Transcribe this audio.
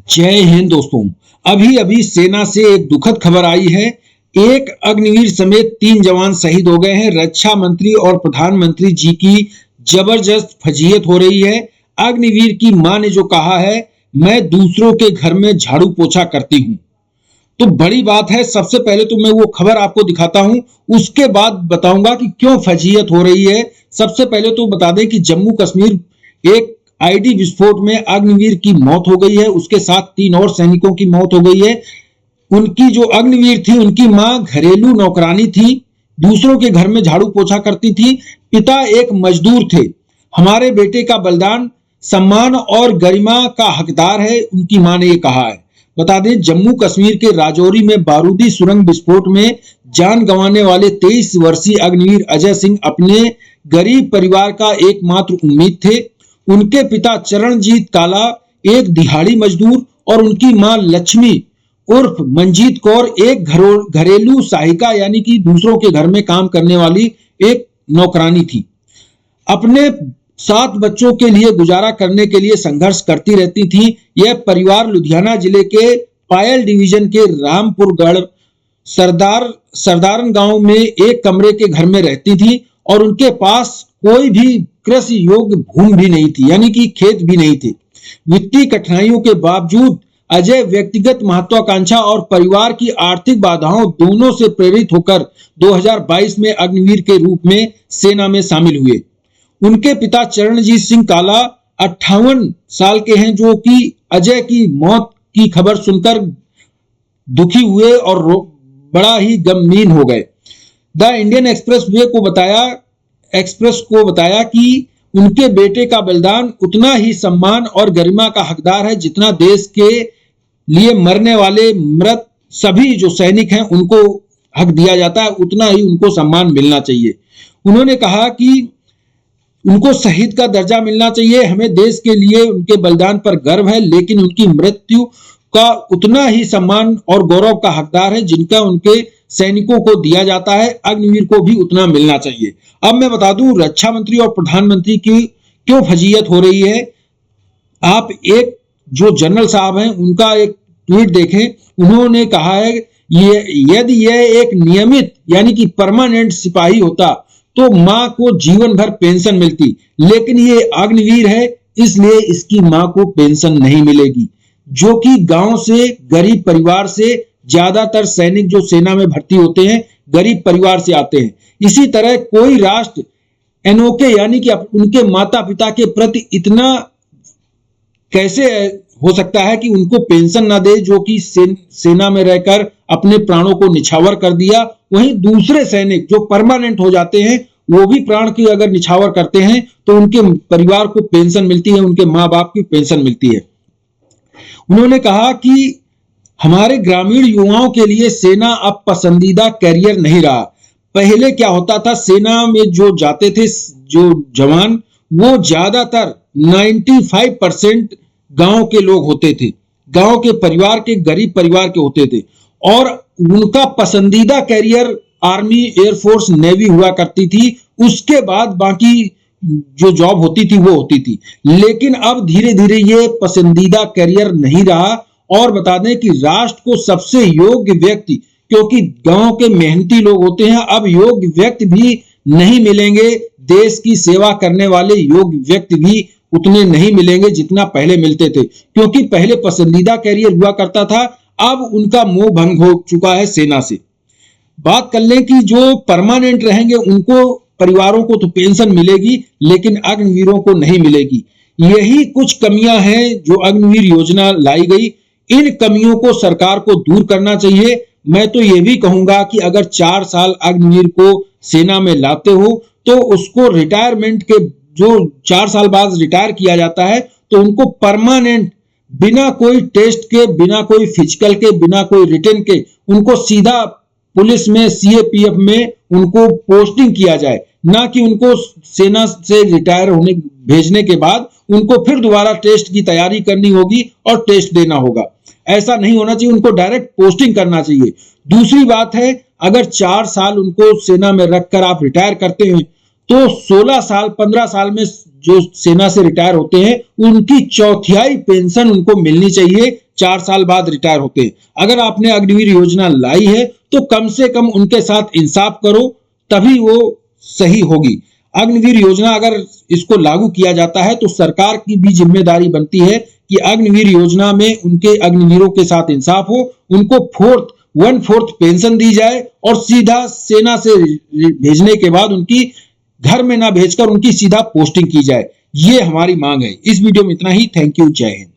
जय हिंद दोस्तों। अभी अभी सेना से एक दुखद खबर आई है। एक अग्निवीर समेत 3 जवान शहीद हो गए हैं। रक्षा मंत्री और प्रधानमंत्री जी की जबरदस्त फजीहत हो रही है। अग्निवीर की मां ने जो कहा है, मैं दूसरों के घर में झाड़ू पोछा करती हूं, तो बड़ी बात है। सबसे पहले तो मैं वो खबर आपको दिखाता हूं, उसके बाद बताऊंगा कि क्यों फजीहत हो रही है। सबसे पहले तो बता दें कि जम्मू कश्मीर एक आईडी विस्फोट में अग्निवीर की मौत हो गई है। उसके साथ 3 और सैनिकों की मौत हो गई है। उनकी जो अग्निवीर थी, उनकी मां घरेलू नौकरानी थी, दूसरों के घर में झाड़ू पोछा करती थी। पिता एक मजदूर थे। हमारे बेटे का बलिदान सम्मान और गरिमा का हकदार है, उनकी मां ने ये कहा है। बता दें, जम्मू कश्मीर के राजौरी में बारूदी सुरंग विस्फोट में जान गंवाने वाले 23 वर्षीय अग्निवीर अजय सिंह अपने गरीब परिवार का एकमात्र उम्मीद थे। उनके पिता चरणजीत काला एक दिहाड़ी मजदूर और उनकी मां लक्ष्मी उर्फ मंजीत कौर एक घरेलू सहायिका यानी कि दूसरों के घर में काम करने वाली एक नौकरानी थी। अपने 7 बच्चों के लिए गुजारा करने के लिए संघर्ष करती रहती थी। यह परिवार लुधियाना जिले के पायल डिवीजन के रामपुरगढ़ सरदारन गांव में एक कमरे के घर में रहती थी और उनके पास कोई भी कृषि योग्य भूमि भी नहीं थी, यानी कि खेत भी नहीं थे। वित्तीय कठिनाइयों के बावजूद अजय व्यक्तिगत महत्वाकांक्षा और परिवार की आर्थिक बाधाओं दोनों से प्रेरित होकर 2022 में अग्निवीर के रूप में सेना में शामिल हुए। उनके पिता चरणजीत सिंह काला 58 साल के हैं, जो कि अजय की मौत की खबर सुनकर दुखी हुए और बड़ा ही गमगीन हो गए। द इंडियन एक्सप्रेस को बताया कि उनके बेटे का बलिदान उतना ही सम्मान और गरिमा का हकदार है जितना देश के लिए मरने वाले मृत सभी जो सैनिक हैं उनको हक दिया जाता है, उतना ही उनको सम्मान मिलना चाहिए। उन्होंने कहा कि उनको शहीद का दर्जा मिलना चाहिए। हमें देश के लिए उनके बलिदान पर गर्व है, लेकिन उनकी मृत्यु का उतना ही सम्मान और गौरव का हकदार है जिनका उनके सैनिकों को दिया जाता है। अग्निवीर को भी उतना मिलना चाहिए। अब मैं बता दूं, रक्षा मंत्री और प्रधानमंत्री की क्यों फजीहत हो रही है। आप एक जो जनरल साहब हैं उनका एक ट्वीट देखें। उन्होंने कहा है, यदि यह एक नियमित यानी कि परमानेंट सिपाही होता तो मां को जीवन भर पेंशन मिलती, लेकिन ये अग्निवीर है इसलिए इसकी मां को पेंशन नहीं मिलेगी। जो कि गांव से गरीब परिवार से, ज्यादातर सैनिक जो सेना में भर्ती होते हैं गरीब परिवार से आते हैं। इसी तरह कोई राष्ट्र एनओके यानी कि उनके माता पिता के प्रति इतना कैसे हो सकता है कि उनको पेंशन ना दे, जो कि सेना में रहकर अपने प्राणों को निछावर कर दिया। वहीं दूसरे सैनिक जो परमानेंट हो जाते हैं वो भी प्राण की अगर निछावर करते हैं तो उनके परिवार को पेंशन मिलती है, उनके माँ बाप की पेंशन मिलती है। उन्होंने कहा कि हमारे ग्रामीण युवाओं के लिए सेना अब पसंदीदा कैरियर नहीं रहा। पहले क्या होता था, सेना में जो जाते थे जो जवान, वो ज्यादातर 95% गांव के लोग होते थे, गांव के परिवार के, गरीब परिवार के होते थे और उनका पसंदीदा कैरियर आर्मी, एयरफोर्स, नेवी हुआ करती थी। उसके बाद बाकी जो जॉब होती थी वो होती थी। लेकिन अब धीरे धीरे ये पसंदीदा कैरियर नहीं रहा। और बता दें कि राष्ट्र को सबसे योग्य व्यक्ति, क्योंकि गांव के मेहनती लोग होते हैं, अब योग्य व्यक्ति भी नहीं मिलेंगे। देश की सेवा करने वाले योग्य व्यक्ति भी उतने नहीं मिलेंगे जितना पहले मिलते थे, क्योंकि पहले पसंदीदा कैरियर हुआ करता था, अब उनका मोह भंग हो चुका है सेना से। बात कर लें कि जो परमानेंट रहेंगे उनको परिवारों को तो पेंशन मिलेगी, लेकिन अग्निवीरों को नहीं मिलेगी। यही कुछ कमियां हैं जो अग्निवीर योजना लाई गई। इन कमियों को सरकार को दूर करना चाहिए। मैं तो ये भी कहूंगा कि अगर 4 साल अग्निवीर को सेना में लाते हो तो उसको रिटायरमेंट के जो 4 साल बाद रिटायर किया जाता है तो उनको परमानेंट, बिना कोई टेस्ट के, बिना कोई फिजिकल के, बिना कोई रिटन के, उनको सीधा पुलिस में, सीएपीएफ में उनको पोस्टिंग किया जाए, ना कि उनको सेना से रिटायर होने भेजने के बाद उनको फिर दोबारा टेस्ट की तैयारी करनी होगी और टेस्ट देना होगा। ऐसा नहीं होना चाहिए, उनको डायरेक्ट पोस्टिंग करना चाहिए। दूसरी बात है, अगर 4 साल उनको सेना में रखकर आप रिटायर करते हैं तो 16 साल 15 साल में जो सेना से रिटायर होते हैं उनकी चौथाई पेंशन उनको मिलनी चाहिए 4 साल बाद रिटायर होते हैं। अगर आपने अग्निवीर योजना लाई है तो कम से कम उनके साथ इंसाफ करो, तभी वो सही होगी। अग्निवीर योजना अगर इसको लागू किया जाता है तो सरकार की भी जिम्मेदारी बनती है कि अग्निवीर योजना में उनके अग्निवीरों के साथ इंसाफ हो, उनको 1/4 पेंशन दी जाए और सीधा सेना से भेजने के बाद उनकी घर में ना भेजकर उनकी सीधा पोस्टिंग की जाए। ये हमारी मांग है। इस वीडियो में इतना ही। Thank you. जय हिंद।